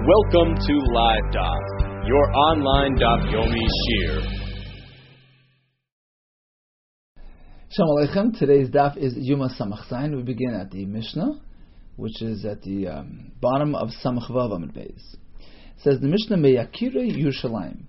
Welcome to Live Daf, your online Daf Yomi Shir. Shalom Aleichem. Today's Daf is YOMA Samach Zayin. We begin at the Mishnah, which is at the bottom of Samach Vav Amud Beis. It says the Mishnah Meyakirei Yerushalayim.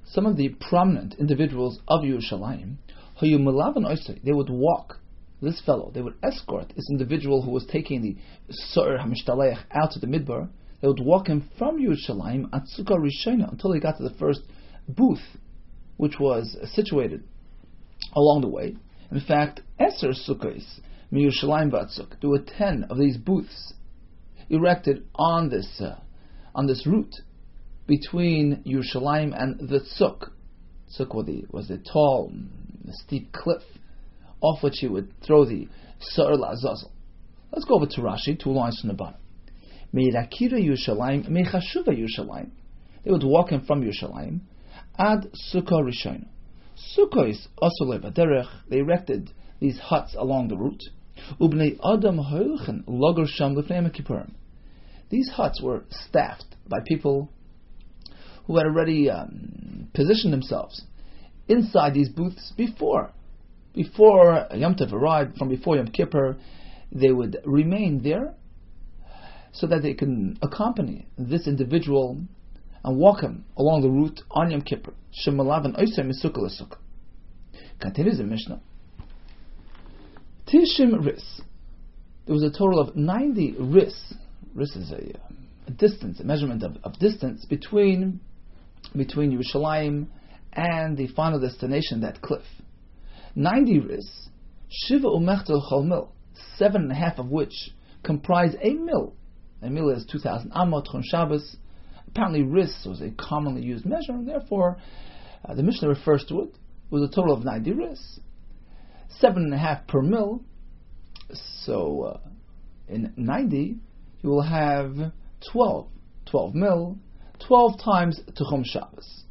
Some of the prominent individuals of Yerushalayim, Hayu Melavan Oisei, they would walk this fellow, they would escort this individual who was taking the So'er HaMishtaleach out to the Midbar. They would walk him from Yerushalayim at Sukkah Rishona until he got to the first booth, which was situated along the way. In fact, Eser Sukkahs, Yerushalayim Vatzuk, there were 10 of these booths erected on this route between Yerushalayim and the Tzuk. Tzuk was a tall, steep cliff off which he would throw the Sa'ar La'azazel. Let's go over to Rashi, 2 lines from the bottom. Meirakira Yerushalayim, Meichashuva Yerushalayim. They would walk him from Yerushalayim ad Sukkah Rishona. Sukkos Asule Vaderech. They erected these huts along the route. Ubnei Adam Hoilchen Lager Sham Lefnei Kippurim. These huts were staffed by people who had already positioned themselves inside these booths before Yom Tov arrived. From before Yom Kippur, they would remain there so that they can accompany this individual and walk him along the route on Yom Kippur. Shemalavan Oisei Misukah L'Sukkah. Continues the Mishnah. Tishim Ris. There was a total of 90 Ris. Ris is a distance, a measurement of distance between Yerushalayim and the final destination, that cliff. 90 Ris. Shiva Umechtel Chol Mil. 7.5 of which comprise a mil. A mil is 2,000 amot chon Shabbos. Apparently, ris was a commonly used measure, and therefore the Mishnah refers to it. It was a total of 90 ris, 7.5 per mil. So in 90, you will have 12 mil, 12 times Tuchom Shabbos.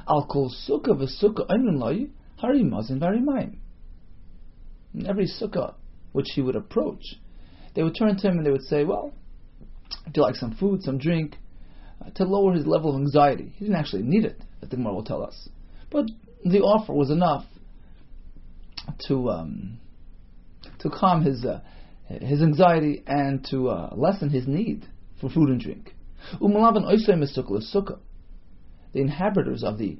Al kol sukkah v'sukkah oimrim loy harimazin v'harimayim. In every sukkah which he would approach, they would turn to him and they would say, "Well, do you like some food, some drink?" To lower his level of anxiety. He didn't actually need it, the Gemara will tell us. But the offer was enough to calm his anxiety and to lessen his need for food and drink. The inhabitants of the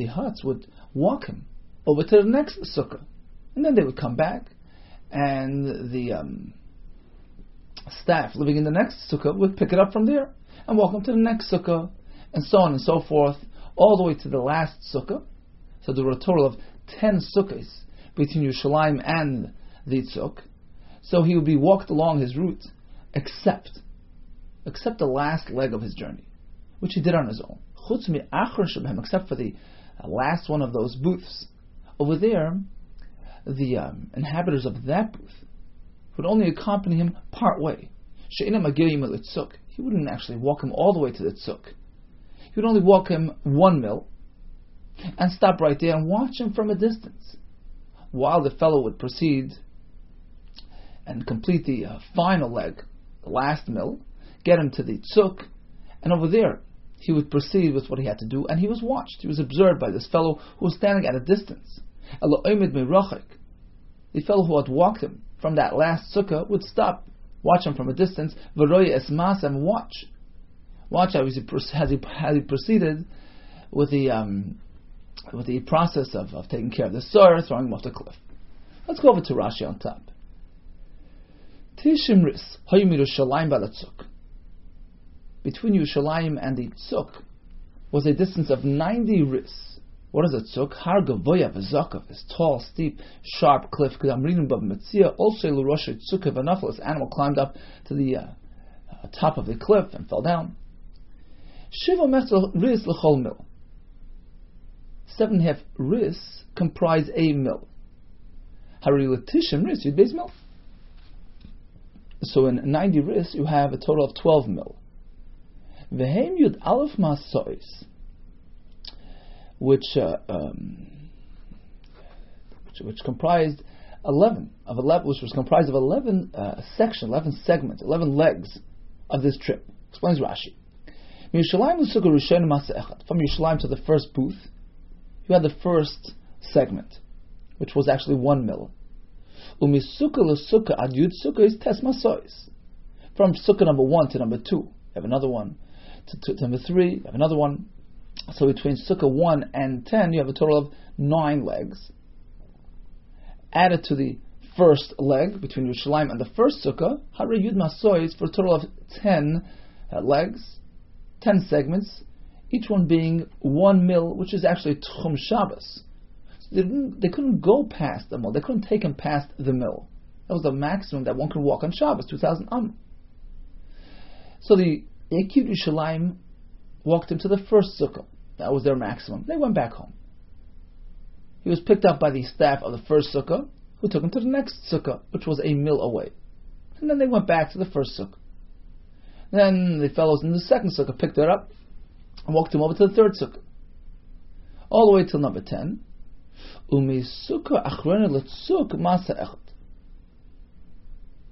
huts would walk him over to the next sukkah. And then they would come back, and the staff living in the next sukkah would pick it up from there and walk him to the next sukkah, and so on and so forth, all the way to the last sukkah. So there were a total of 10 sukkahs between Yerushalayim and the tzuk. So he would be walked along his route, except the last leg of his journey, which he did on his own. Except for the last one of those booths. Over there, the inhabitants of that booth would only accompany him part way. He wouldn't actually walk him all the way to the tzuk. He would only walk him 1 mil and stop right there and watch him from a distance, while the fellow would proceed and complete the final leg, the last mil, get him to the tzuk, and over there he would proceed with what he had to do, and he was watched. He was observed by this fellow who was standing at a distance. The fellow who had walked him from that last sukkah would stop, watch him from a distance, and watch as he proceeded with the process of taking care of the sore, throwing him off the cliff. Let's go over to Rashi on top. Tishim ris hayim Yerushalayim balatzuk. Between Yerushalayim and the tzuk was a distance of 90 ris. What is a tzuk? Har gavoya v'zakav, this tall, steep, sharp cliff. Because I'm reading above Metzia. Also, l'roshet tzukah v'nafel. This animal climbed up to the top of the cliff and fell down. Shiva mechzel ris l'chol mil. 7.5 ris comprise a mil. Hari l'tishim ris yud beis mil. So in 90 ris you have a total of 12 mil. V'hem yud aleph ma'asois, which comprised 11, which was comprised of 11 sections, 11 segments, 11 legs of this trip. Explains Rashi. From Yerushalayim to the first booth, you had the first segment, which was actually 1 mil. Umisukah l'sukkah ad yud sukkah is tes masois. From sukkah number 1 to number 2, you have another one. To number 3, you have another one. So between sukkah 1 and 10, you have a total of 9 legs. Added to the first leg between Yerushalayim and the first sukkah, Hare Yud Masois, for a total of 10 legs, 10 segments, each one being 1 mil, which is actually Tchum Shabbos. So they couldn't go past the mil. They couldn't take him past the mil. That was the maximum that one could walk on Shabbos, 2,000 am. So the Yekid Yerushalayim walked him to the first sukkah. That was their maximum. They went back home. He was picked up by the staff of the first sukkah, who took him to the next sukkah, which was a mil away. And then they went back to the first sukkah. Then the fellows in the second sukkah picked it up and walked him over to the third sukkah. All the way till number 10.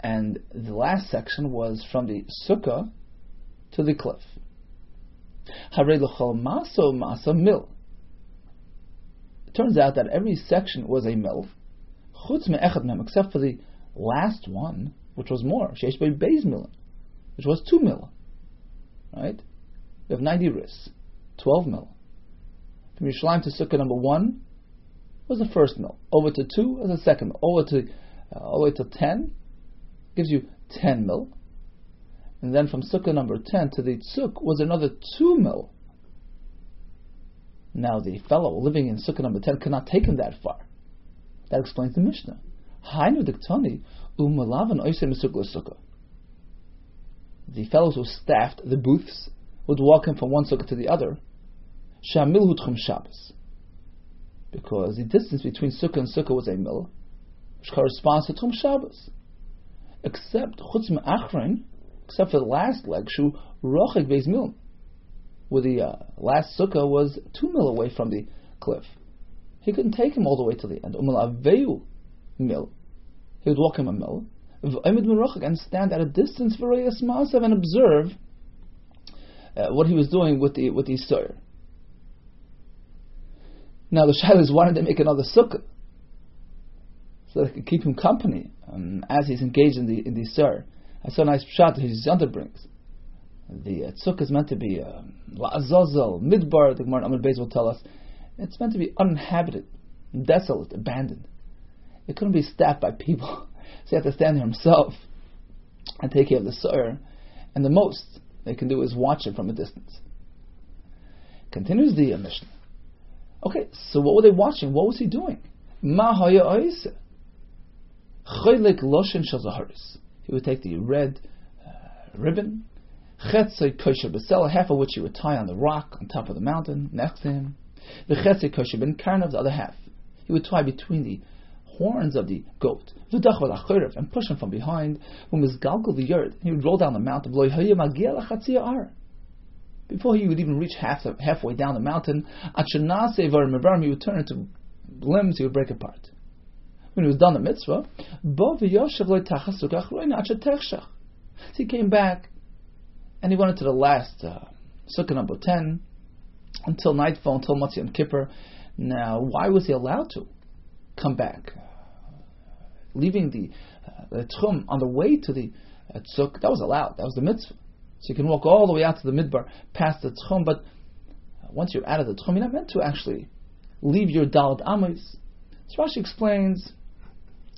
And the last section was from the sukkah to the cliff. Mil. It turns out that every section was a mil, except for the last one, which was more, which was 2 mil. Right? We have 90 ris, 12 mil. From Yerushalayim to sukkah number 1 was the first mil. Over to 2 was the second mil. Over to all the way to 10 gives you 10 mil. And then from sukkah number 10 to the tzuk was another 2 mil. Now the fellow living in sukkah number 10 could not take him that far. That explains the Mishnah. The fellows who staffed the booths would walk him from one sukkah to the other. Because the distance between sukkah and sukkah was a mil, which corresponds to Tchum Shabbos. Except for the last leg, Shu Rochek Beis Mil, where the last sukkah was 2 mil away from the cliff. He couldn't take him all the way to the end. Mil. He would walk him a mil, and stand at a distance and observe what he was doing with the sir. Now the shaila is, why did they make another sukkah? So they could keep him company as he's engaged in the sir. I saw a nice shot that his Yonta brings. The tzuk is meant to be la'azazel, midbar, the Gemara Amud Beis will tell us. It's meant to be uninhabited, desolate, abandoned. It couldn't be staffed by people. So he had to stand there himself and take care of the sir. And the most they can do is watch it from a distance. Continues the Mishnah. Okay, so what were they watching? What was he doing? Ma haya oise. Choylek loshen shel zaharis. He would take the red ribbon, chetzei kosher besela, half of which he would tie on the rock on top of the mountain next to him. The chetzei kosher ben karnav, the other half, he would tie between the horns of the goat, and push him from behind. When mizgalgal the yard, he would roll down the mountain. Before he would even reach halfway down the mountain, he would turn into limbs. He would break apart. When he was done the mitzvah, so he came back and he went into the last sukkah number 10 until nightfall, until Motzei Yom Kippur. Now, why was he allowed to come back? Leaving the tchum on the way to the tzuk, that was allowed. That was the mitzvah. So you can walk all the way out to the midbar, past the tchum, but once you're out of the tchum, you're not meant to actually leave your daled amos. So Rashi explains,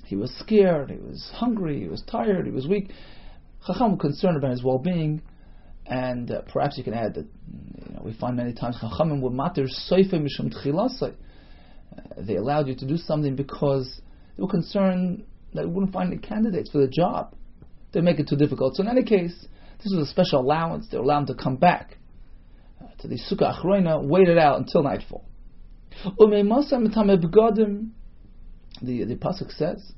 he was scared, he was hungry, he was tired, he was weak. Chacham was concerned about his well-being, and perhaps you can add that we find many times Chachamim were matir soife mishum tchilasai. They allowed you to do something because they were concerned that you wouldn't find any candidates for the job. They make it too difficult. So in any case, this was a special allowance. They were allowed to come back to the Sukkah Achroina, wait it out until nightfall. The pasuk says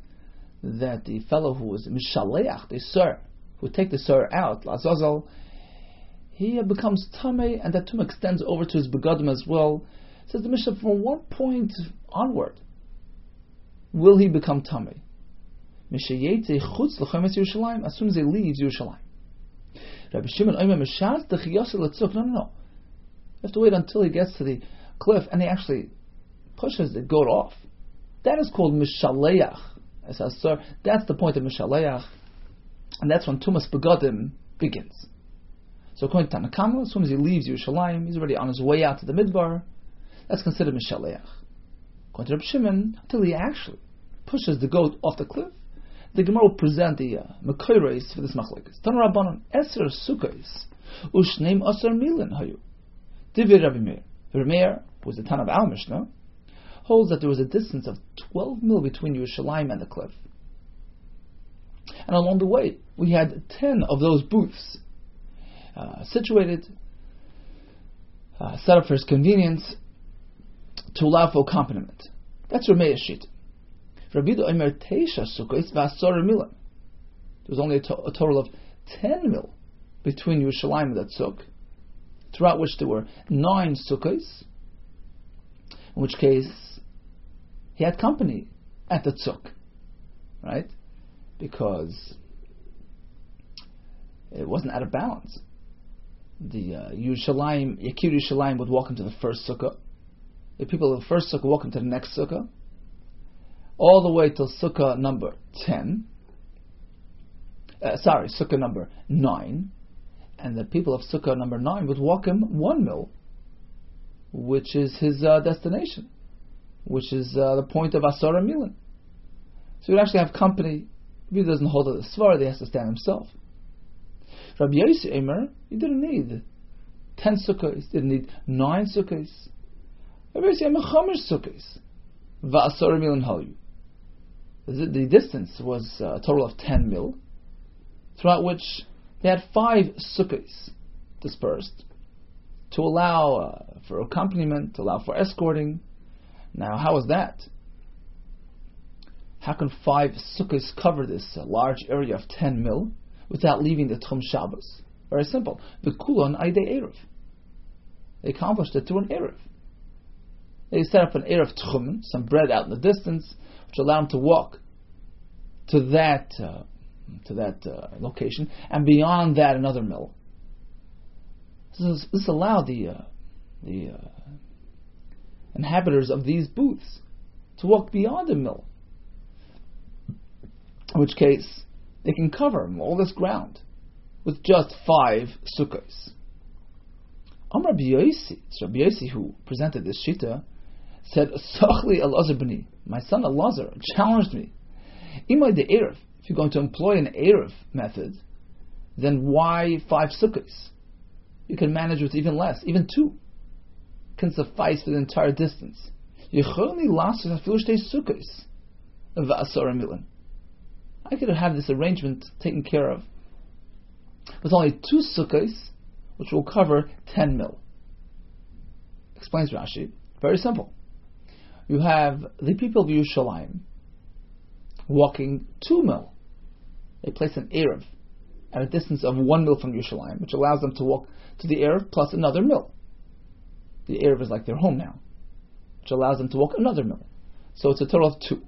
that the fellow who was Mishaleach, the sir, who would take the sir out, Lazazal, he becomes Tameh, and that Tumah extends over to his Begadim as well. Says the Mishnah, from what point onward will he become Tameh? As soon as he leaves Yerushalayim. Rabbi Shimon Omer Mishas Dechiyosel Letzuk. No. You have to wait until he gets to the cliff and he actually pushes the goat off. That is called Mishaleach. That's the point of Mishaleach. And that's when Tumas Begadim begins. So according to Tanakama, as soon as he leaves Yerushalayim, he's already on his way out to the Midbar. That's considered Mishaleach. According to Rabbi Shimon, until he actually pushes the goat off the cliff, the Gemara will present the Mekoros for this machlokes. Tan Rabbanon Eser Sukkos Ushneim Asar Milan Hayu. Divir Rabbi Meir. Rabbi Meir, who was the Tan of our Mishnah, holds that there was a distance of 12 mil between Yerushalayim and the cliff. And along the way, we had 10 of those booths situated, set up for his convenience, to allow for accompaniment. That's Rabbi Meir's sheet. Rabbi Yehuda Omer Teisha Sukkos v'Asar Milan. There was only a total of 10 mil between Yerushalayim and that sukkah, throughout which there were 9 sukkahs, in which case he had company at the tzuk, right? Because it wasn't out of balance. The Yakir Yerushalayim would walk into the first sukkah. The people of the first sukkah walk into the next sukkah, all the way till sukkah number 10. Sukkah number 9. And the people of sukkah number 9 would walk him 1 mil, which is his destination, which is the point of Asara Milan. So he'd actually have company. If he doesn't hold of the Svara, he has to stand himself. Rabbi Yossi Eimer, he didn't need 10 sukkahs, didn't need 9 sukkahs. Rabbi Yossi Eimer, 5 sukkahs. Va'asara Milan Hayu. The distance was a total of 10 mil, throughout which they had 5 sukkahs dispersed to allow for accompaniment, to allow for escorting. Now, how is that? How can 5 sukkahs cover this large area of 10 mil without leaving the Tchum Shabbos? Very simple. V'kulon aydei erev. They accomplished it through an erev. They set up an erev tchumen, some bread out in the distance, which allowed them to walk to that location, and beyond that another mill. This allowed the inhabitants of these booths to walk beyond the mill, in which case they can cover all this ground with just 5 sukkahs. Rabbi Yossi, it's Rabbi Yossi who presented this shita, said, Sachli Elazar b'ni, my son Elazar challenged me. Imay de erev, if you're going to employ an erev method, then why 5 sukkahs? You can manage with even less, even 2 can suffice for the entire distance. I could have this arrangement taken care of with only 2 sukkahs, which will cover 10 mil. Explains Rashi. Very simple. You have the people of Yerushalayim walking 2 mil. They place an erev at a distance of 1 mil from Yerushalayim, which allows them to walk to the erev plus another mil. The erev is like their home now, which allows them to walk another mil. So it's a total of 2.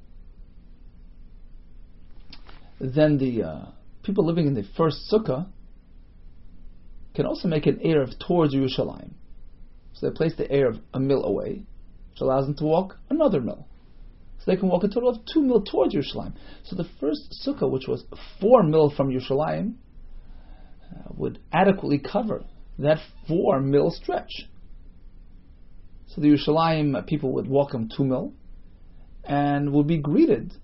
Then the people living in the first sukkah can also make an erev towards Yerushalayim. So they place the erev a mil away, which allows them to walk another mil. So they can walk a total of 2 mil towards Yerushalayim. So the first sukkah, which was 4 mil from Yerushalayim, would adequately cover that 4 mil stretch. So the Yerushalayim people would walk them 2 mil and would be greeted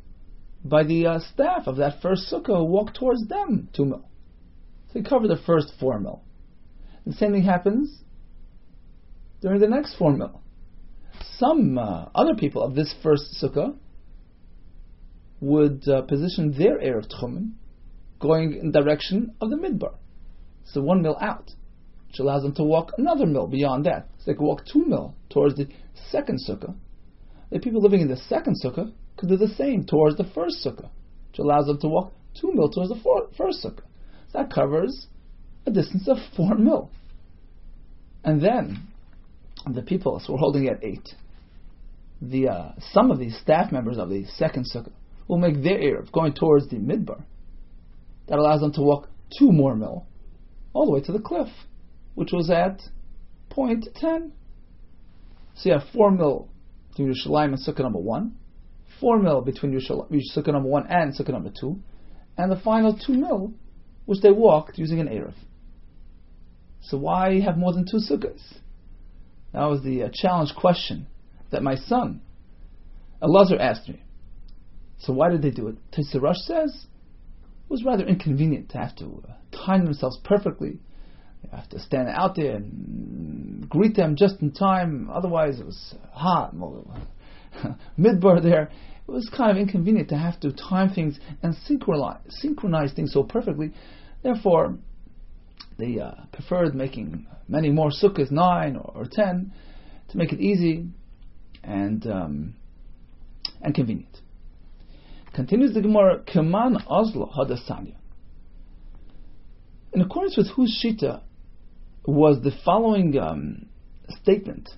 by the staff of that first sukkah who walked towards them 2 mil. So they cover the first 4 mil. The same thing happens during the next 4 mil. Some other people of this first sukkah would position their erev tchumen going in the direction of the midbar. So 1 mil out, which allows them to walk another mil beyond that. So they could walk 2 mil towards the second sukkah. The people living in the second sukkah could do the same towards the first sukkah, which allows them to walk 2 mil towards the first sukkah. So that covers a distance of 4 mil. And then the people, so we're holding at 8. Some of these staff members of the second sukkah will make their erev going towards the midbar. That allows them to walk 2 more mil. all the way to the cliff, which was at point 10. So you have 4 mil between Yerushalayim and Sukkah number 1, 4 mil between Sukkah number 1 and Sukkah number 2, and the final 2 mil, which they walked using an Erev. So why have more than 2 sukkahs? That was the challenge question that my son Elazar asked me. So why did they do it? Tosei Rosh says it was rather inconvenient to have to time themselves perfectly. You have to stand out there and greet them just in time. Otherwise, it was hot, midbar there. It was kind of inconvenient to have to time things and synchronize things so perfectly. Therefore, they preferred making many more sukkahs, 9 or 10, to make it easy and convenient. Continues the Gemara, Keman Ozlo Hadasanya. In accordance with whose shita was the following statement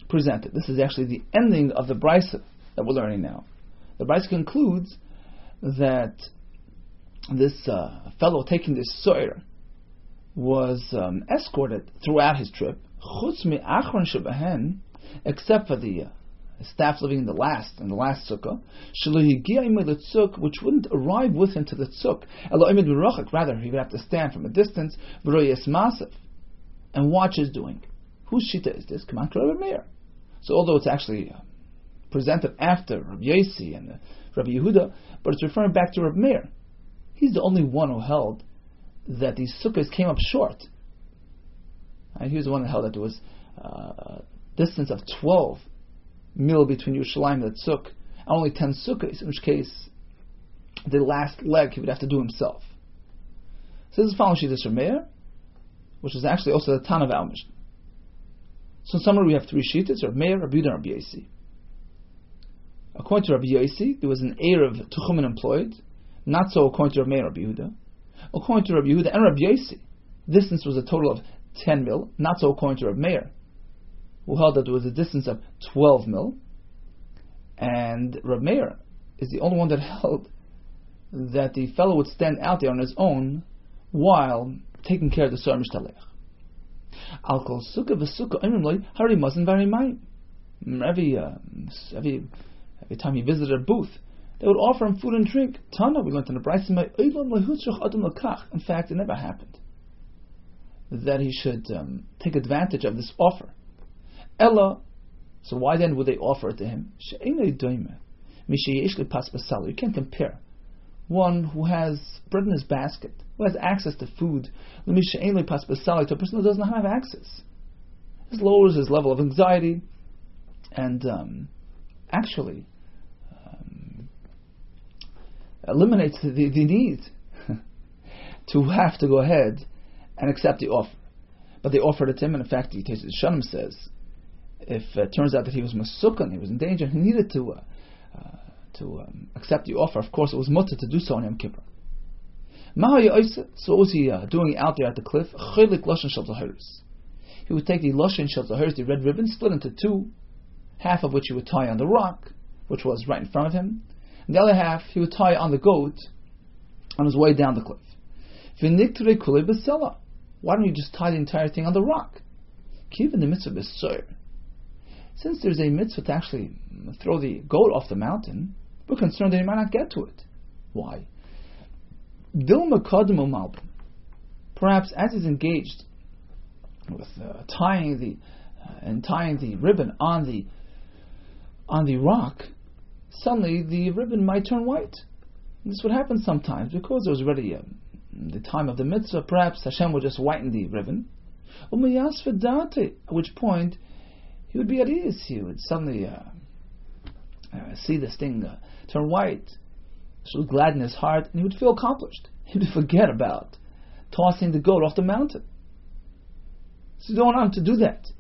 presented. This is actually the ending of the Brisa that we're learning now. The Brisa concludes that this fellow taking this soyer was escorted throughout his trip, chutz mi achron shebahen, except for the staff living in the last sukkah, which wouldn't arrive with him to the tzuk. Rather, he would have to stand from a distance, and watch his doing. Whose shita is this? Come on, Rabbi Meir. So although it's actually presented after Rabbi Yossi and Rabbi Yehuda, but it's referring back to Rabbi Meir. He's the only one who held that these sukkahs came up short. He was the one that held that there was a distance of 12 mil between Yerushalayim and the tzuk, and only 10 sukkahs, in which case the last leg he would have to do himself. So this is following Shittas Rabbi Meir, which is actually also the Tan of our Mishnah. So in summary, we have 3 Shittas: Rabbi Meir, Rabbi Yehuda, and Rabbi Yossi. According to Rabbi Yossi, there was an Erev Tuchumin employed. Not so according to Rabbi Meir and Rabbi Yehuda. According to Rabbi Yehuda and Rabbi Yossi, distance was a total of 10 mil. Not so according to Rabbi Meir, who held that there was a distance of 12 mil. And Rabbi Meir is the only one that held that the fellow would stand out there on his own while taking care of the Sor Mishtalech. Al kol sukkah v'sukkah imrim loy hari mazin v'arimayim. Every time he visited a booth, they would offer him food and drink. Tana, we learned in the Brisa, in fact, it never happened that he should take advantage of this offer. Ella, so why then would they offer it to him? You can't compare one who has bread in his basket, who has access to food, to a person who does not have access. This lowers his level of anxiety and actually eliminates the need to have to go ahead and accept the offer. But they offered it to him, and in fact, the Tosei Shanim says, if it turns out that he was masukhan, he was in danger, he needed to accept the offer. Of course, it was mutter to do so on Yom Kippur. So what was he doing out there at the cliff? He would take the loshen shel zahiris, the red ribbon, split into 2, half of which he would tie on the rock, which was right in front of him, and the other half he would tie on the goat on his way down the cliff. Why don't you just tie the entire thing on the rock? Given the mitzvah b'soyer, since there's a mitzvah to actually throw the goat off the mountain, we're concerned that he might not get to it. Why? Perhaps as he's engaged with tying the ribbon on the rock, suddenly the ribbon might turn white. And this would happen sometimes because there was already the time of the mitzvah. Perhaps Hashem would just whiten the ribbon. At which point he would be at ease. He would suddenly see this thing turn white. This would gladden his heart, and he would feel accomplished. He would forget about tossing the goat off the mountain. So you don't want him to do that.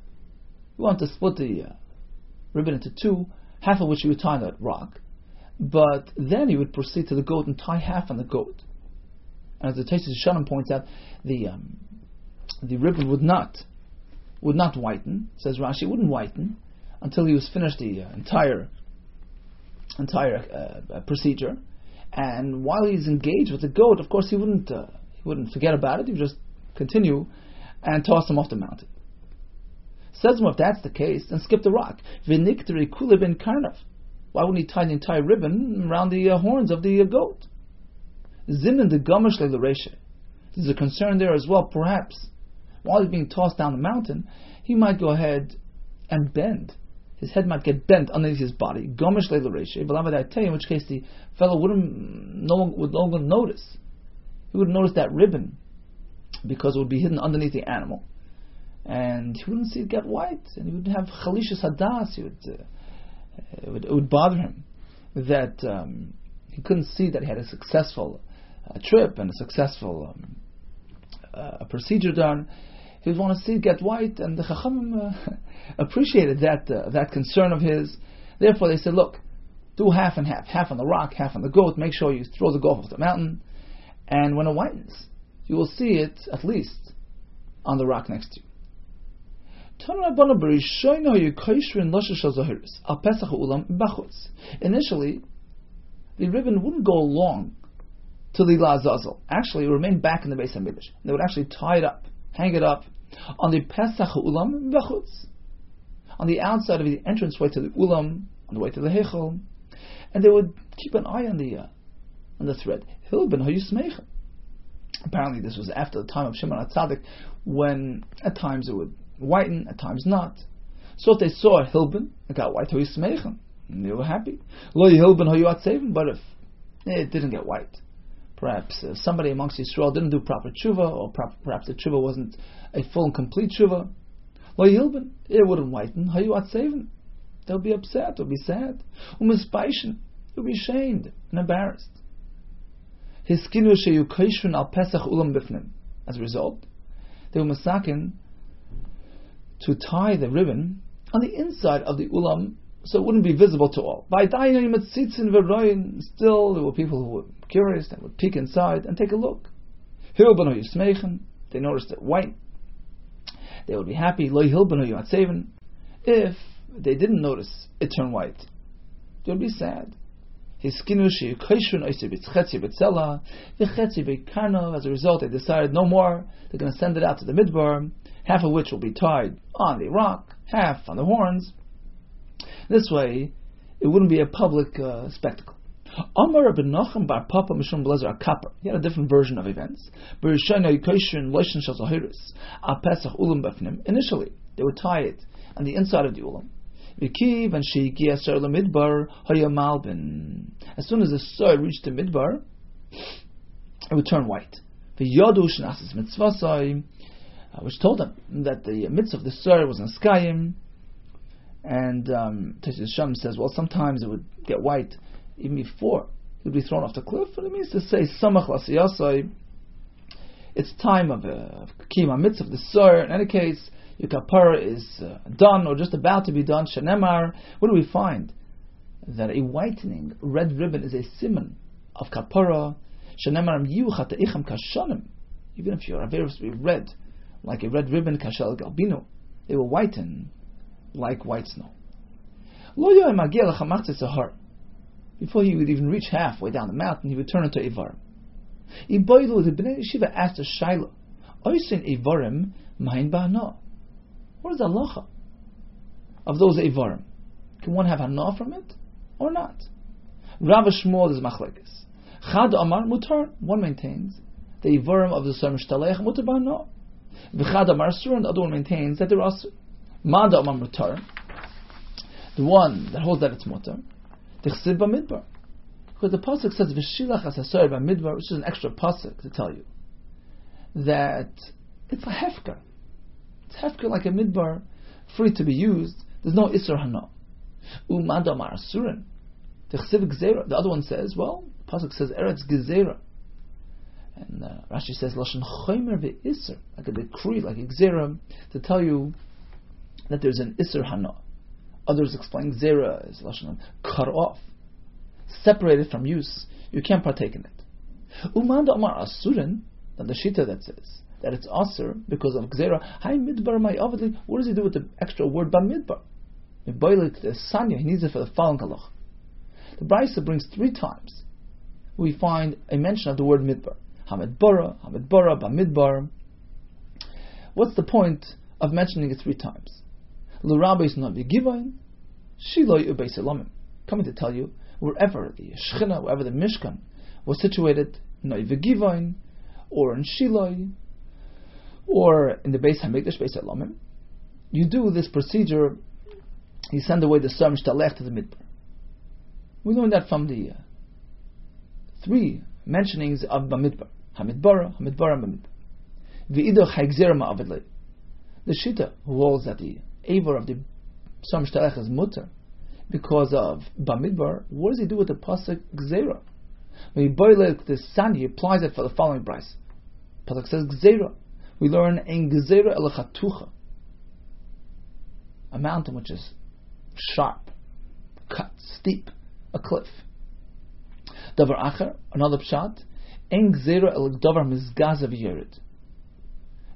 You want to split the ribbon into 2, half of which he would tie on that rock, but then he would proceed to the goat and tie half on the goat. And as the Tosei Shanim points out, the ribbon would not whiten. Says Rashi, it wouldn't whiten until he was finished the entire procedure. And while he's engaged with the goat, of course he wouldn't forget about it. He would just continue and toss him off the mountain. Says if that's the case, then skip the rock. V'nikteri kula ben karnav. Why wouldn't he tie the entire ribbon around the horns of the goat? Zimin de gamish le'lereshe. There's a concern there as well. Perhaps while he's being tossed down the mountain, he might go ahead and bend. His head might get bent underneath his body. Gamish le'lereshe. In which case the fellow would no longer notice. He would notice that ribbon because it would be hidden underneath the animal, and he wouldn't see it get white, and he would have chalishas hadas. It would bother him that he couldn't see that he had a successful trip and a successful procedure done. He would want to see it get white, and the Chachamim appreciated that concern of his. Therefore, they said, look, do half and half on the rock, half on the goat. Make sure you throw the goat off the mountain, and when it whitens, you will see it at least on the rock next to you. Initially, the ribbon wouldn't go along to the Azazel. Actually, it would remain back in the Beis HaMikdash. They would actually tie it up, hang it up on the Pesach Ulam B'chutz, on the outside of the entranceway to the Ulam, on the way to the Heichel, and they would keep an eye on the thread. Hilben hayu smeichen. Apparently, this was after the time of Shimon HaTzadik, when at times it would whiten, at times not. So if they saw a hilben, it got white, hayu smeichen, and they were happy. Lo hilben hayu atzeven, but if it didn't get white, perhaps somebody amongst Yisrael didn't do proper tshuva, or perhaps the tshuva wasn't a full and complete tshuva. Lo hilben, it wouldn't whiten, hayu atzeven. They'll be upset, they'll be sad. Umispaishen, they'll be ashamed and embarrassed. His skinu sheyu kaishun al pesach ulam bifnim. As a result, they were masakin to tie the ribbon on the inside of the ulam so it wouldn't be visible to all. Still, there were people who were curious and would peek inside and take a look. They noticed it white. They would be happy. If they didn't notice it turned white, they would be sad. As a result, they decided no more. They're going to send it out to the midbar, half of which will be tied on the rock, half on the horns. This way, it wouldn't be a public spectacle. Amar ben Nachum bar Papa Mishum Blazer Kappa. He had a different version of events. Initially, they would tie it on the inside of the ulam. As soon as the soil reached the midbar, it would turn white. Which told them that the midst of the soil was in Skayim. And Teshuvah Shem says, well, sometimes it would get white even before it would be thrown off the cliff. And it means to say, Samach Lasiyasai, it's time of Kiyum midst of the soil. In any case, your kapara is done or just about to be done. Shenemar, what do we find? That a whitening red ribbon is a siman of kapara. Shenemar yuchat icham kashanim. Even if your averos be red, like a red ribbon, kashal galbino, they will whiten like white snow. Before he would even reach halfway down the mountain, he would turn into Ivarim. The Bnei Yeshiva asked a Shaila, Oysin Ivarim mahin ba'ana. What is the halacha of those Ivarim? Can one have hana from it or not? Rav Shmuel is machlekes. Chad Amar mutar. One maintains the Ivarim of the Sar Mishtalech mutar ba'ana. V'chad Amar sur, and the other one maintains that they're asur. Mada Amar mutar. The one that holds that it's mutar. Tichsiv b'midbar. Because the pasuk says v'shilach asasor b'midbar, which is an extra pasuk to tell you that it's a hefker. It's hefker like a midbar, free to be used. There's no isur hana. Umada Amar asurin. Tichsiv gzeira. The other one says, well, the pasuk says eretz gzeira. And Rashi says lashon chomer ve'isur, like a decree, like a gzeira, to tell you that there's an isur hana. Others explain gzeira is lashon cut off, separated from use. You can't partake in it. Umanda Amar asurin. Then the shita that says that it's asur because of gzeira. Hi midbar my avadli. What does he do with the extra word bamidbar? Boilik the sanya. He needs it for the following halach. The Brisa brings 3 times we find a mention of the word midbar. Hamidbara, bamidbar. What's the point of mentioning it 3 times? L'rabbeis navi givayin, shiloi ubeis elamim. Coming to tell you, wherever the Shechina, wherever the Mishkan was situated, navi givayin, or in Shiloi, or in the Beis Hamikdash, Beis Elamim, you do this procedure. You send away the Sar Mishtalech to the Midbar. We learned that from the 3 mentionings of Bamidbar. Hamidbara, Hamidbara, Bamidbar. V'idoch ha'gzera ma'avidlei. The Shita, who holds that the Aver of the Sar Mishtalech is mutter because of Bamidbar, what does he do with the Pasuk Gzera? When he boiled the Sani, he applies it for the following price. Pasuk says Gzera. We learn in Gzera el Chatucha, a mountain which is sharp, cut, steep, a cliff. Davar Acher, another pshat, en Gzera el Davar Mizgazav Yerid.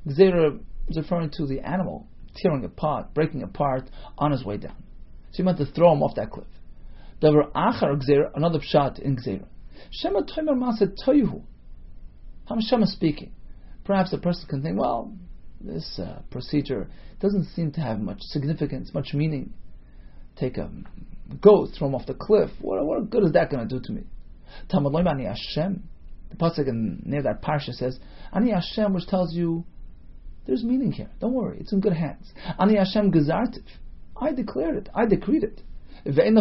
Gzera is referring to the animal tearing apart, breaking apart on his way down. So he meant to throw him off that cliff. Davar Acher Gzera, another pshat in Gzera. Shema Toimer Maset Toyuhu. How much Shema speaking? Perhaps a person can think, well, this procedure doesn't seem to have much significance, much meaning. Take a goat, throw him off the cliff. What good is that going to do to me? Talmud Loim Ani Hashem. The pasuk near that parsha says, Ani Hashem, which tells you there's meaning here. Don't worry, it's in good hands. Ani Hashem Gezartiv. I declared it. I decreed it. You have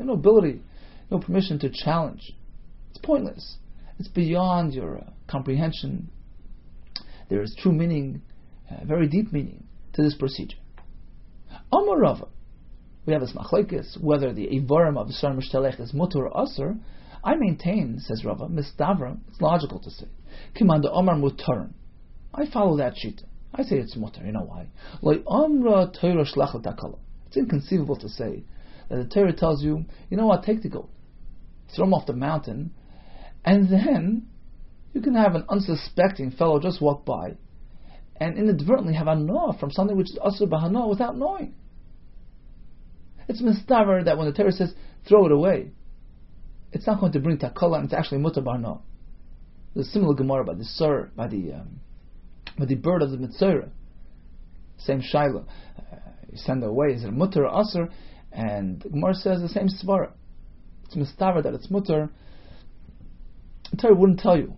no ability, no permission to challenge. It's pointless. It's beyond your comprehension. There is true meaning, very deep meaning to this procedure. Amar Rava, we have this machlekes whether the Eivarim of the Sar Mishtalech is mutter or asur. I maintain, says Rava, mistavra, it's logical to say, Kimanda Amar Mutaran. I follow that shita. I say it's mutter. You know why? Like Amra Torah Shlach L'Takala. It's inconceivable to say that the Torah tells you, you know what, take the goat, throw him off the mountain, and then you can have an unsuspecting fellow just walk by and inadvertently have hana from something which is asur b'hana without knowing. It's mistaver that when the Torah says throw it away, it's not going to bring takala, and it's actually mutar b'hana. There's a similar gemara by the bird of the mitzvah. Same shaila. You send it away, is it mutar or asur? And the gemara says the same svara. It's mistaver that it's mutar. The Torah wouldn't tell you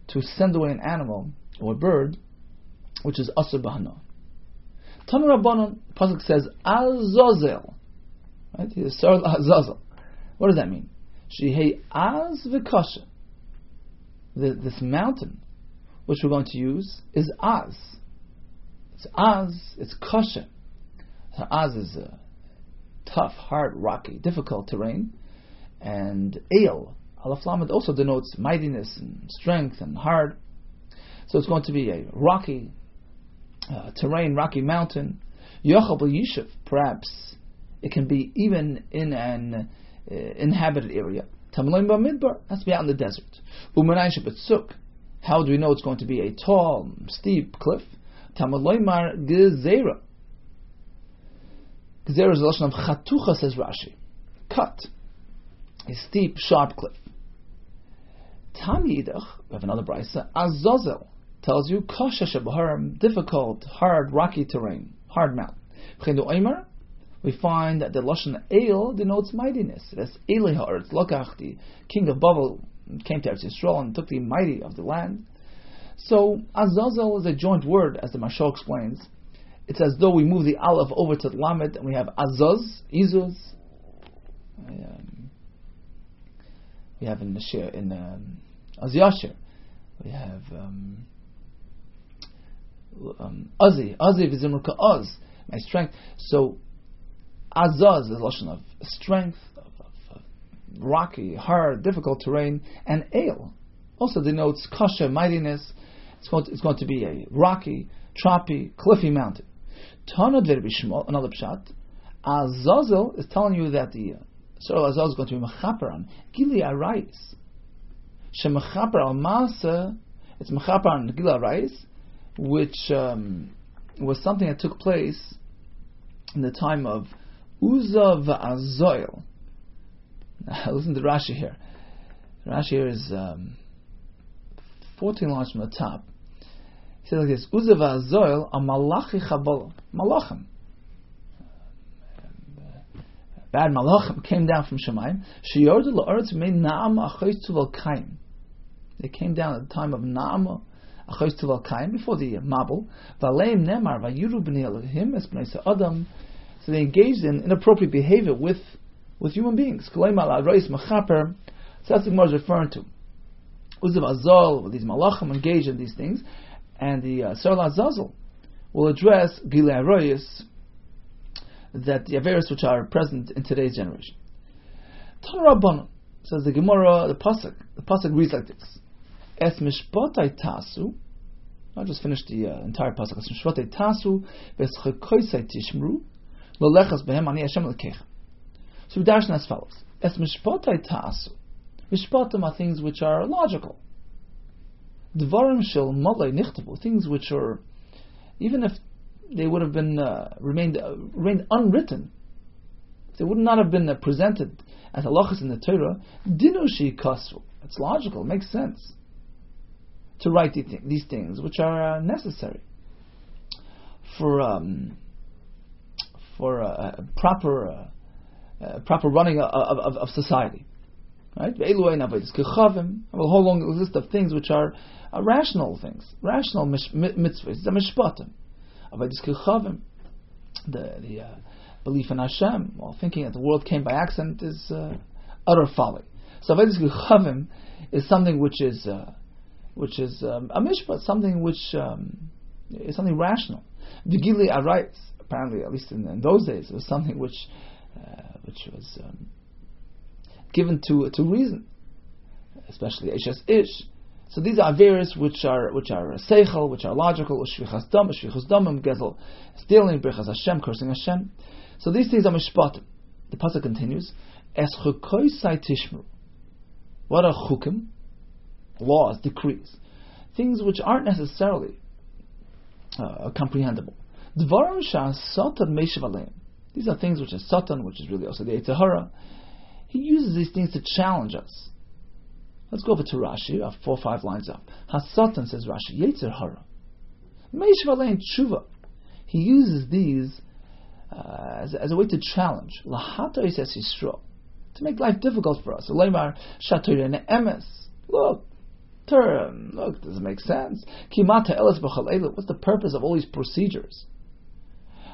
to send away an animal or a bird which is asur b'hana. Tanu Rabbanon, pasuk says Azazel. Right? He is Sar Azazel. What does that mean? Shehei Az v'kasha. This mountain which we're going to use is Az. It's Az. It's kasha. Az is tough, hard, rocky, difficult terrain, and El. Alaflamid also denotes mightiness and strength and hard. So it's going to be a rocky terrain, rocky mountain. Yochel Yishuv, perhaps it can be even in an inhabited area. Tamaloim Bamidbar, has to be out in the desert. Umanai Shebetzuk, how do we know it's going to be a tall, steep cliff? Tamaloimar Gezera. Gezera is the lashon of Chatucha, says Rashi. Cut. A steep, sharp cliff. Tamidach, we have another brisa, Azazel, tells you kasha shebaharim, difficult, hard, rocky terrain, hard mountain. We find that the lashon El denotes mightiness. That's Eli ha'aretz lokach, the king of Babel, came to Eretz Yisrael and took the mighty of the land. So Azazel is a joint word, as the Mashal explains. It's as though we move the aleph over to the lamed, and we have Azaz, Izuz. We have in the shir, in Az-Yashir, we have Azi v'zimruka Oz, my strength. So Azaz is a lotion of strength, of rocky, hard, difficult terrain, and El also denotes kasha, mightiness. It's going to be a rocky, choppy, cliffy mountain. Tanad v'Rabbi another pshat. Azazel is telling you that the Surah Azazel is going to be mechaper on Gili Arayis. Shemechaper al Masa, it's mechaper on Gili Arayis, which was something that took place in the time of Uzzah v'Azoil. Now, listen to Rashi here. Rashi here is 14 lines from the top. He says like this: Uzeva Zoil a malachi chabala. Malachim. Bad malachim came down from Shemayim. Sheyordu la'aretz mein Naama achos tuval kaim. They came down at the time of Naama achos tuval kaim, before the Mabul. Valeim nemar vayuru b'nei Elohim es b'nei Adam. So they engaged in inappropriate behavior with human beings. So that's what the Gemara is referring to. Uzav Azal, these malachim engage in these things, and the Sarla Azazel will address Gilei Aroyos, that the Averis which are present in today's generation. Tan Rabbanon, says the Gemara, the pasuk reads like this: Es mishpatai tasu. I just finished the entire pasuk. Es mishpatai tasu v'eschakoisai tishmru lolechas behem ani Hashem lekech. So we dash as follows: Es mishpatai tasu. Mishpatim are things which are logical. Dvarim shel malay nichtavu, things which are, even if they would have been remained unwritten, they would not have been presented as halachas in the Torah. Dinushi kasru. It's logical. It makes sense to write these things which are necessary for proper running of society. Right? A whole long list of things which are rational things, rational mitzvahs, the mishpatim. The belief in Hashem, well, thinking that the world came by accident, is utter folly. So Avodas Kechavim is something which is a mishpat, something which is something rational. Vigili Arayis, apparently, at least in those days, it was something which was given to reason, especially Eshes Ish. So these are various which are seichel, which are logical, shvichas damim, gezel, stealing, brechas Hashem, cursing Hashem. So these things are mishpatim. The pasuk continues: Es chukoisai tishmru. What are chukim? Laws, decrees, things which aren't necessarily comprehensible. Dvarim shah satan meishav aleim. These are things which are satan, which is really also the Yetzer Hara. He uses these things to challenge us. Let's go over to Rashi, 4 or 5 lines up. Hasatan, says Rashi, Yetzer Hara. Meishav aleim tshuva. He uses these as a way to challenge. Lahata Yisrael Yisrael, to make life difficult for us. Leimar Shatir Emes. Look, does it make sense? Kimata Elas B'chal Elu. What's the purpose of all these procedures?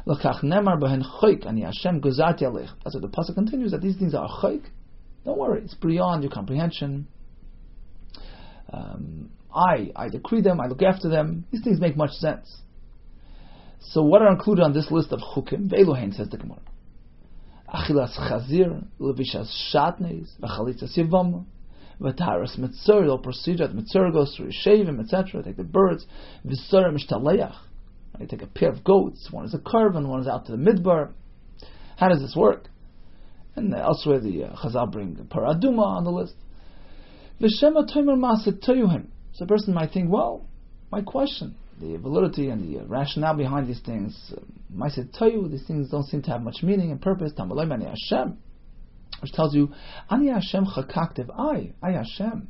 L'chach nemar b'hen choik ani Hashem gozarti aleich. That's what the pasuk continues, that these things are choik. Don't worry, it's beyond your comprehension. I decree them, I look after them. These things make much sense. So what are included on this list of chukim? Ve'elohein, says the Gemara. Achilas chazir, levishas shatnes, v'chalitzas yivama, v'taharas mitzur, the procedure, the mitzur goes through shavim, etc. Take the birds, v'sura mishtaleach. You take a pair of goats, one is a carbon, one is out to the midbar. How does this work? And elsewhere the Chazal bring paraduma on the list. V'shema toimer maset toyuhim. So a person might think, well, my question, the validity and the rationale behind these things, maset toyu, these things don't seem to have much meaning and purpose. Tamalay ani Hashem, which tells you, ani Hashem chakaktiv, I Hashem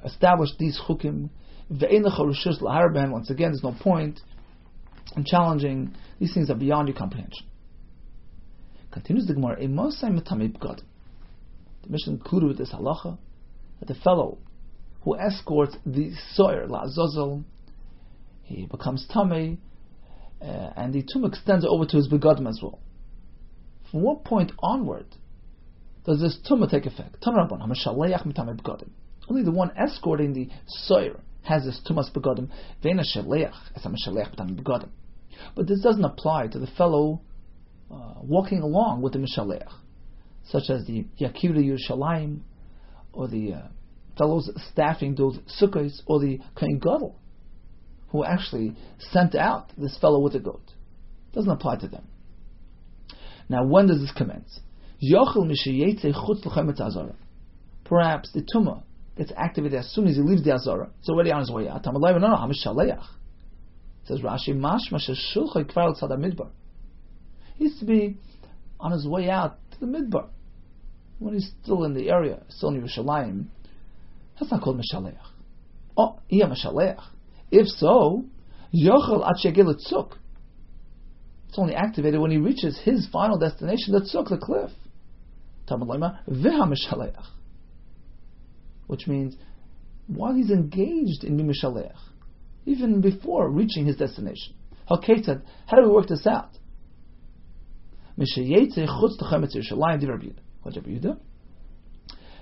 established these chukim. Once again, there's no point in challenging. These things are beyond your comprehension. Continues the Gemara. The mission included with this halacha that the fellow who escorts the soyer la'azazel, he becomes tamei, and the tum extends over to his begadim as well. From what point onward does this tumah take effect? Only the one escorting the soyer has this tumas begadim, ve'ena shaleach as a shaleach b'tamid begadim. But this doesn't apply to the fellow walking along with the mishaleach, such as the Yakira Yerushalayim, or the fellows staffing those sukkahs, or the Kohen Gadol, who actually sent out this fellow with a goat. It doesn't apply to them. Now, when does this commence? Perhaps the tumah gets activated as soon as he leaves the Azara. It's already on his way out. Says Rashi, he used to be on his way out to the Midbar. When he's still in the area, still in Yerushalayim, That's not called Mishaleach. Oh, iya Mishaleach. If so, Yochel at Shegil Tzuk. It's only activated when he reaches his final destination, the Tzuk, the cliff. Talmud Lema, Veha Mishaleach. Which means, while he's engaged in Mishaleach, even before reaching his destination. HaKetzad, how do we work this out? Mishayetze chutz t'chemetz Yerushalayim di Rabbi Yehuda. What's Rabbi Yehuda?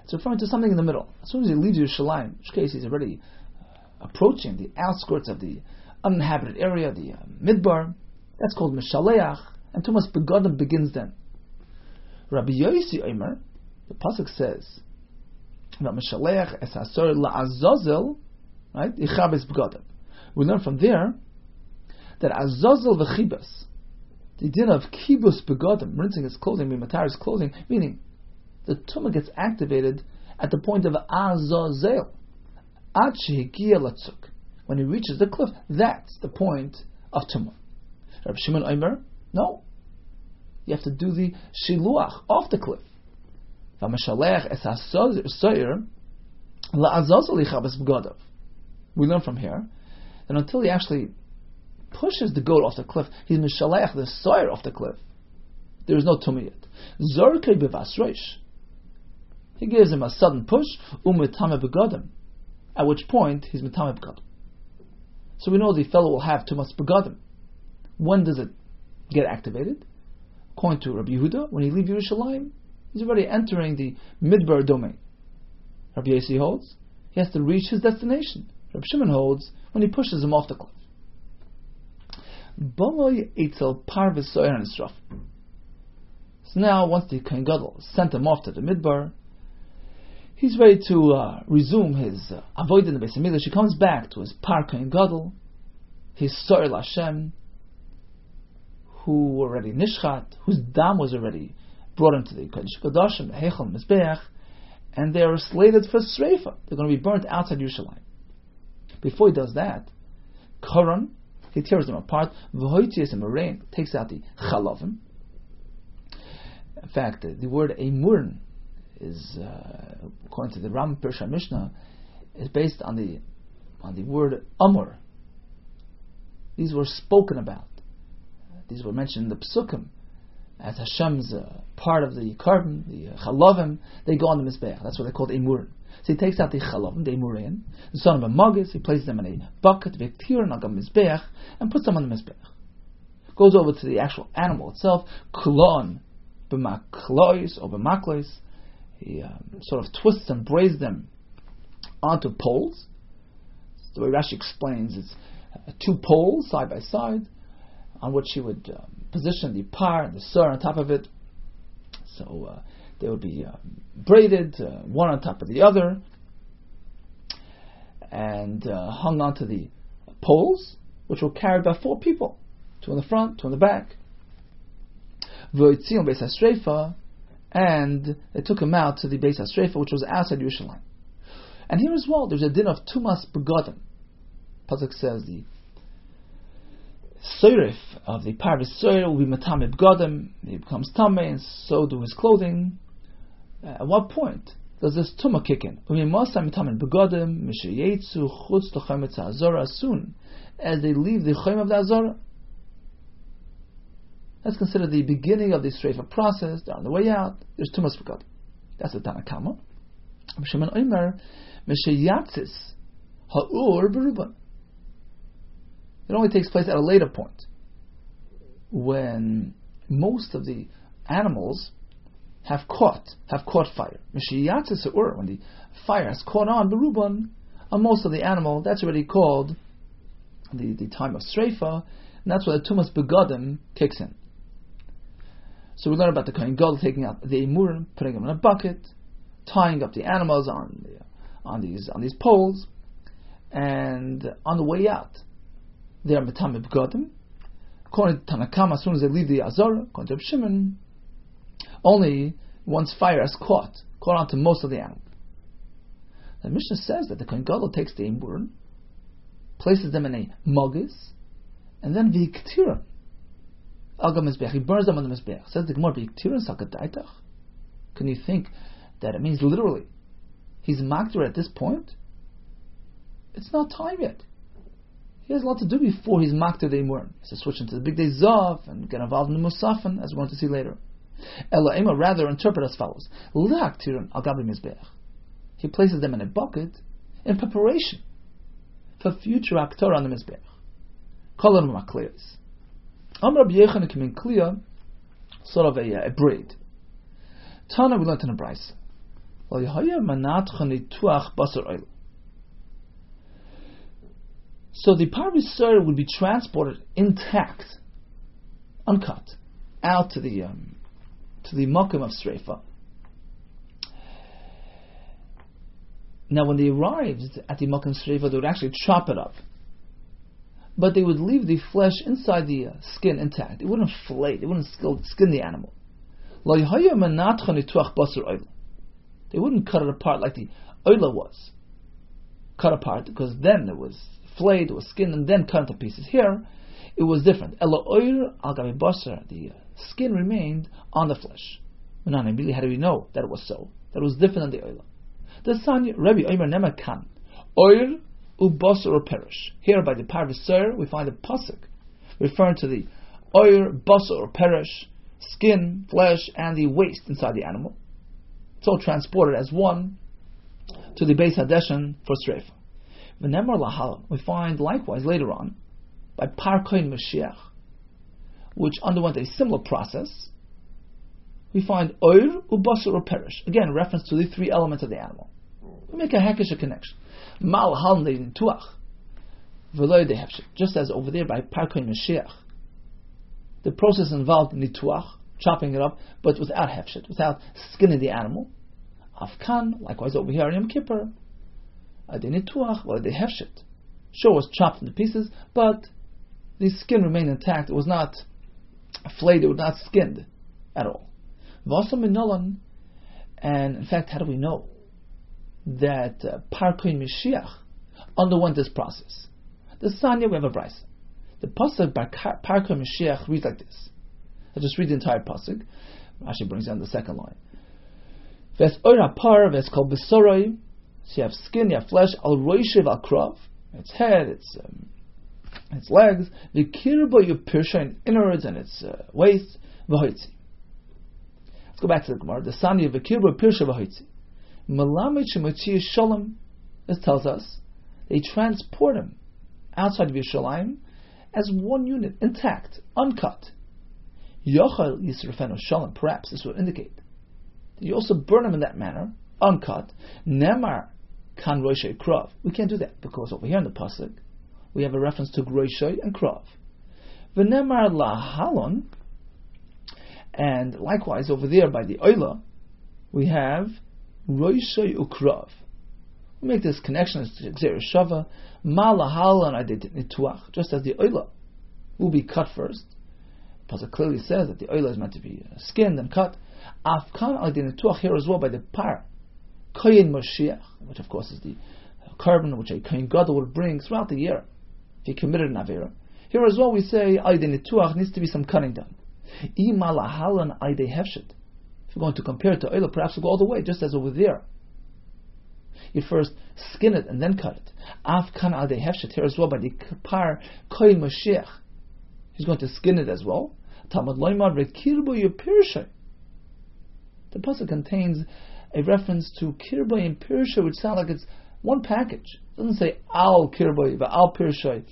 It's referring to something in the middle. As soon as he leaves Yerushalayim, in which case he's already approaching the outskirts of the uninhabited area, the Midbar, that's called Mishaleach, and Tumas Begadim begins then. Rabbi Yossi Omer, the pasuk says about Mishaleach es hasor la'azazel, right? Ichabes Begadim. We learn from there that Azazel v'chibas, the din of kibus begadim, rinsing his clothing, mimatar clothing, meaning the tumah gets activated at the point of Azazel, ad shehigia latzuk. When he reaches the cliff, that's the point of tumah. Rabbi Shimon Omer, no, you have to do the shiluach off the cliff. V'mashalech es hasoyer la'azazel ichabes begadim. We learn from here that until he actually pushes the goat off the cliff, he's mishalech the soyer off the cliff. There is no tumah yet. Zorkei bevasreish. He gives him a sudden push, umetame begadim, at which point he's metame begadim. So we know the fellow will have tumas begadim. When does it get activated? According to Rabbi Yehuda, when he leaves Yerushalayim, he's already entering the midbar domain. Rabbi Yossi holds he has to reach his destination. Rabbi Shimon holds when he pushes him off the cliff. So now, once the Kohen Gadol sent him off to the Midbar, he's ready to resume his avodah in the Beis Hamikdash. He comes back to his Par Kohen Gadol, his So'er Lashem, who already nishchat, whose dam was already brought into the Kodesh Kodashim, the Heichal Mizbeach, and they are slated for Sreifa. They're going to be burnt outside Yerushalayim. Before he does that, Koran, he tears them apart. V'hoitzias and Morain takes out the chalavim. In fact, the word emurin is, according to the Ram Pirsha Mishnah, is based on the word amur. These were spoken about. These were mentioned in the Psukim as Hashem's part of the carbon, the chalavim. They go on the mizbeach. That's what they called emurin. So he takes out the chalavim, the emurin, the son of a magus. He places them in a bucket, v'ktir nagam mizbeach, and puts them on the mizbeach. Goes over to the actual animal itself, klon b'maklois or b'maklois. He sort of twists and braids them onto poles. The way Rashi explains, it's two poles side by side, on which he would position the par and the sur on top of it. So they would be braided, one on top of the other, and hung onto the poles, which were carried by 4 people, 2 in the front, 2 in the back. V'oitzion Beis HaStreifa, and they took him out to the Beis HaStreifa, which was outside Yerushalayim. And here as well, there's a din of Tumas Begadim. Pasuk says the Soirif of the Parvis Soir will be Matame Begadim, he becomes Tame, and so do his clothing. At what point does this Tumah kick in? As soon as they leave the Chayim of the Azara. That's considered the beginning of the Sreifa process. They're on the way out. There's Tumas Begadim. That's the Tanakama. Shimon Omer, Mishayatzis Ha'ur Beruban. It only takes place at a later point, when most of the animals have caught fire. Mishayatzis Ha'ur, when the fire has caught on Beruban, on most of the animal, that's already called the time of Sreifa, and that's where the Tumas Begadim kicks in. So we learn about the Kohen Gadol taking out the emurim, putting them in a bucket, tying up the animals on these poles, and on the way out, they are metame begadim. According to Tanakam, as soon as they leave the Azara, according to Reb Shimon, only once fire has caught onto most of the animal. The Mishnah says that the Kohen Gadol takes the emurim, places them in a magus, and then v'yiktira. He burns them on the Mizbeach. Says the Gemara, can you think that it means literally he's makdir at this point, it's not time yet. He has a lot to do before he's makdir the Imurim. He has to switch into the big day Zav and get involved in the Musafan, as we're going to see later. Ela Ema rather interpret as follows: L'haktirun al gabi mizbeach. He places them in a bucket in preparation for future aktor on the mizbeach. Kolon makliyas. Rabbi Yehuda came in clear, sort of a braid. Tana we learned in a brayso. So the parvisor would be transported intact, uncut, out to the makom of Sreifa. Now, when they arrived at the makom Sreifa, they would actually chop it up, but they would leave the flesh inside the skin intact. It wouldn't fillet. They wouldn't skin the animal. They wouldn't cut it apart like the oila was cut apart, because then it was flayed, it was skinned, and then cut into pieces. Here, it was different. The skin remained on the flesh. How do we know that it was so? That it was different than the oila. The Sanya Rabbi Omer Nema Kan Oir Ubasar or Perish. Here by the Parvisur we find a pasuk referring to the Oir, Basar or Perish, skin, flesh, and the waste inside the animal. It's all transported as one to the Beis Hadeshen for Sreifa. V'nemar Lahalan we find likewise later on by Parkoin Mashiach, which underwent a similar process. We find Oir, Ubasar or Perish. Again, reference to the three elements of the animal. We make a hekesha connection. Mal haln tuach, v'loy de hefshet. Just as over there by Parkoin Mashiach, the process involved nituach, chopping it up, but without hefshet, without skinning the animal. Afkan, likewise over here in Yom Kippur, ade nituach, v'loy de hefshet. Sure, was chopped into pieces, but the skin remained intact. It was not flayed. It was not skinned at all. V'asam minolan, and in fact, how do we know that Parkoin Mashiach underwent this process? The Sanya, we have a brayso. The pasuk by Parkoin Mashiach reads like this. I'll just read the entire pasuk. Rashi brings down the second line. Ves oira par, ves kol besoroi. So you have skin, you have flesh. Al roishiv al krav. Its head, its legs. V'kirbo yu pirsha, and innards and its waist. V'hoitzi. Let's go back to the Gemara. The Sanya v'kirbo pirsha v'hoitzi. Malamed shemotzi shalom. This tells us they transport him outside of Yerushalayim as one unit, intact, uncut. Yochel yisrafenu shalom. Perhaps this would indicate that you also burn him in that manner, uncut. Nemar kan roishay krav. We can't do that because over here in the pasuk we have a reference to roishay and krav. V'nemar lahalon, and likewise over there by the oila we have roishay ukrav. We make this connection as to Gzeir Shava, Malahalan Adet Nituach, just as the oila will be cut first. The pasuk clearly says that the oila is meant to be skinned and cut. Afkan Adet Nituach here as well by the par Koyin Moshiach, which of course is the carbon which a Koyin Gadol would bring throughout the year if he committed an Avera. Here as well we say Adet Nituach needs to be some cutting done. I Malahalan Adet Hefshet. If we're going to compare it to oila, perhaps we'll go all the way, just as over there. You first skin it and then cut it. Afkan adei hefshet here as well by the par koyin Mashiach. He's going to skin it as well. Talmud loymar v'kirbo yipirshei. The pasuk contains a reference to kirbo and pirshei, which sound like it's one package. It doesn't say al kirbo v'al pirshei,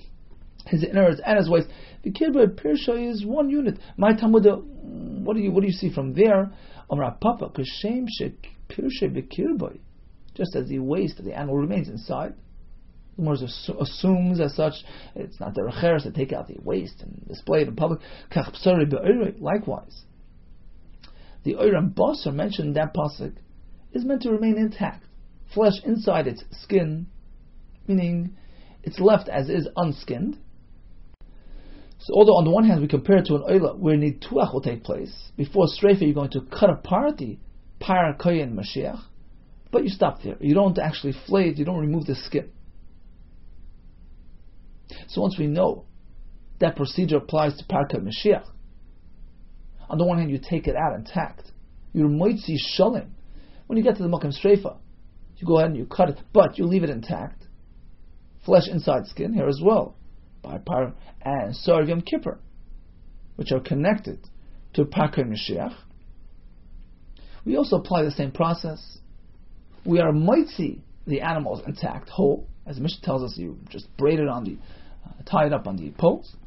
his innards and his waist. The kirbo and pirshei is one unit. My Talmud, what do you see from there? Amar papa kashem she pirshei v'kirbo. Just as the waist of the animal remains inside. The Gemara assumes as such it's not the recheres to take out the waist and display it in public. Likewise, the oir and basar mentioned in that pasuk is meant to remain intact, flesh inside its skin, meaning it's left as is, unskinned. So, although on the one hand we compare it to an oila where nituach will take place before streifa, you're going to cut apart the par koyin Mashiach. But you stop there. You don't actually flay it. You don't remove the skin. So once we know that procedure applies to Parkat Mashiach, on the one hand you take it out intact. You're moitzi shalim. When you get to the Makam Streifa, You go ahead and you cut it, but you leave it intact. Flesh inside skin, here as well. By Par and Sar of Yom Kippur, which are connected to Parker Mashiach. We also apply the same process. We are mitzi the animals intact, whole. As the Mishnah tells us, you just braid it on tie it up on the poles.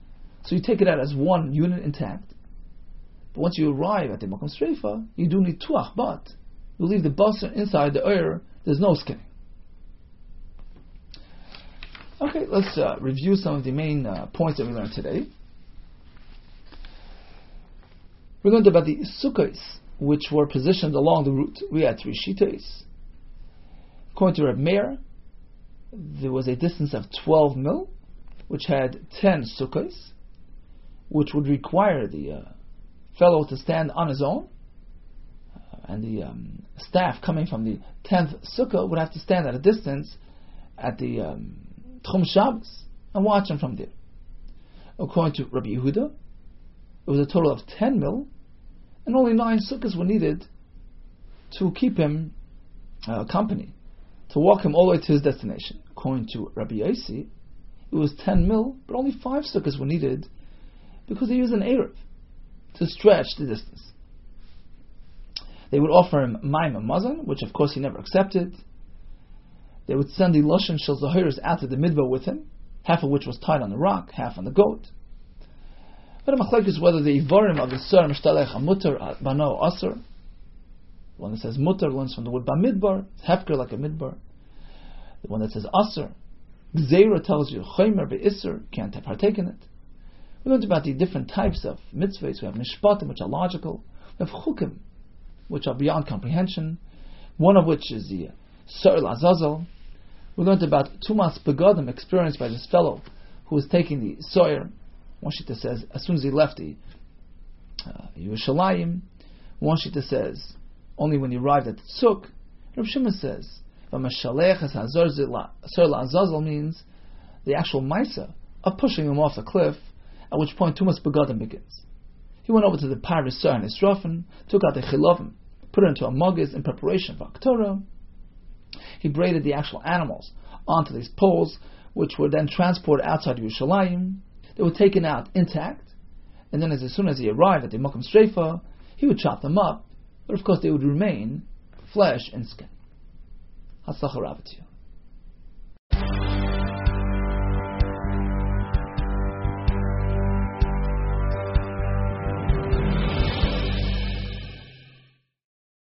So you take it out as one unit intact. But once you arrive at the Makom Streifa, you do need tuach, but you leave the basar inside the oyer, there's no skinning. Okay, let's review some of the main points that we learned today. We learned about the sukkahs, which were positioned along the route. We had 3 shitas. According to Reb Meir, there was a distance of 12 mil, which had 10 sukkahs, which would require the fellow to stand on his own, and the staff coming from the 10th sukkah would have to stand at a distance at the Tchum Shabbos and watch him from there. According to Rabbi Yehuda, it was a total of 10 mil, and only 9 sukkahs were needed to keep him company, to walk him all the way to his destination. According to Rabbi Yossi, it was 10 mil, but only 5 sukkahs were needed because they used an Erev to stretch the distance. They would offer him Maim and Mazan, which of course he never accepted. They would send the Lashon Shel Zahiris out to the Midbar with him, half of which was tied on the rock, half on the goat. But a machlek is whether the Ivarim of the Sar Mishtalech HaMutar Bano Asr, the one that says Mutar learns from the word Bamidbar, it's hefker like a Midbar. The one that says Asr, Gzeira tells you Choymer Be'isr, can't partake in it. We learned about the different types of mitzvahs. We have Mishpatim, which are logical. We have Chukim, which are beyond comprehension. One of which is the Sa'il Azazel. We learned about Tumas Begadim, experienced by this fellow who was taking the Sa'ir. One shita says, as soon as he left the Yerushalayim. One shita says, only when he arrived at the Tzuk. Rav Shimon says, Sa'il Azazel means the actual Maisa of pushing him off the cliff, at which point Tumas Begadim begins. He went over to the Paris Sar and Esrafen, took out the Chilovim, put it into a Mogiz in preparation for Aktorah. He braided the actual animals onto these poles, which were then transported outside Yerushalayim. They were taken out intact, and then as soon as he arrived at the Makom Streifa, he would chop them up, but of course they would remain flesh and skin. Hatzlacha Rabbi.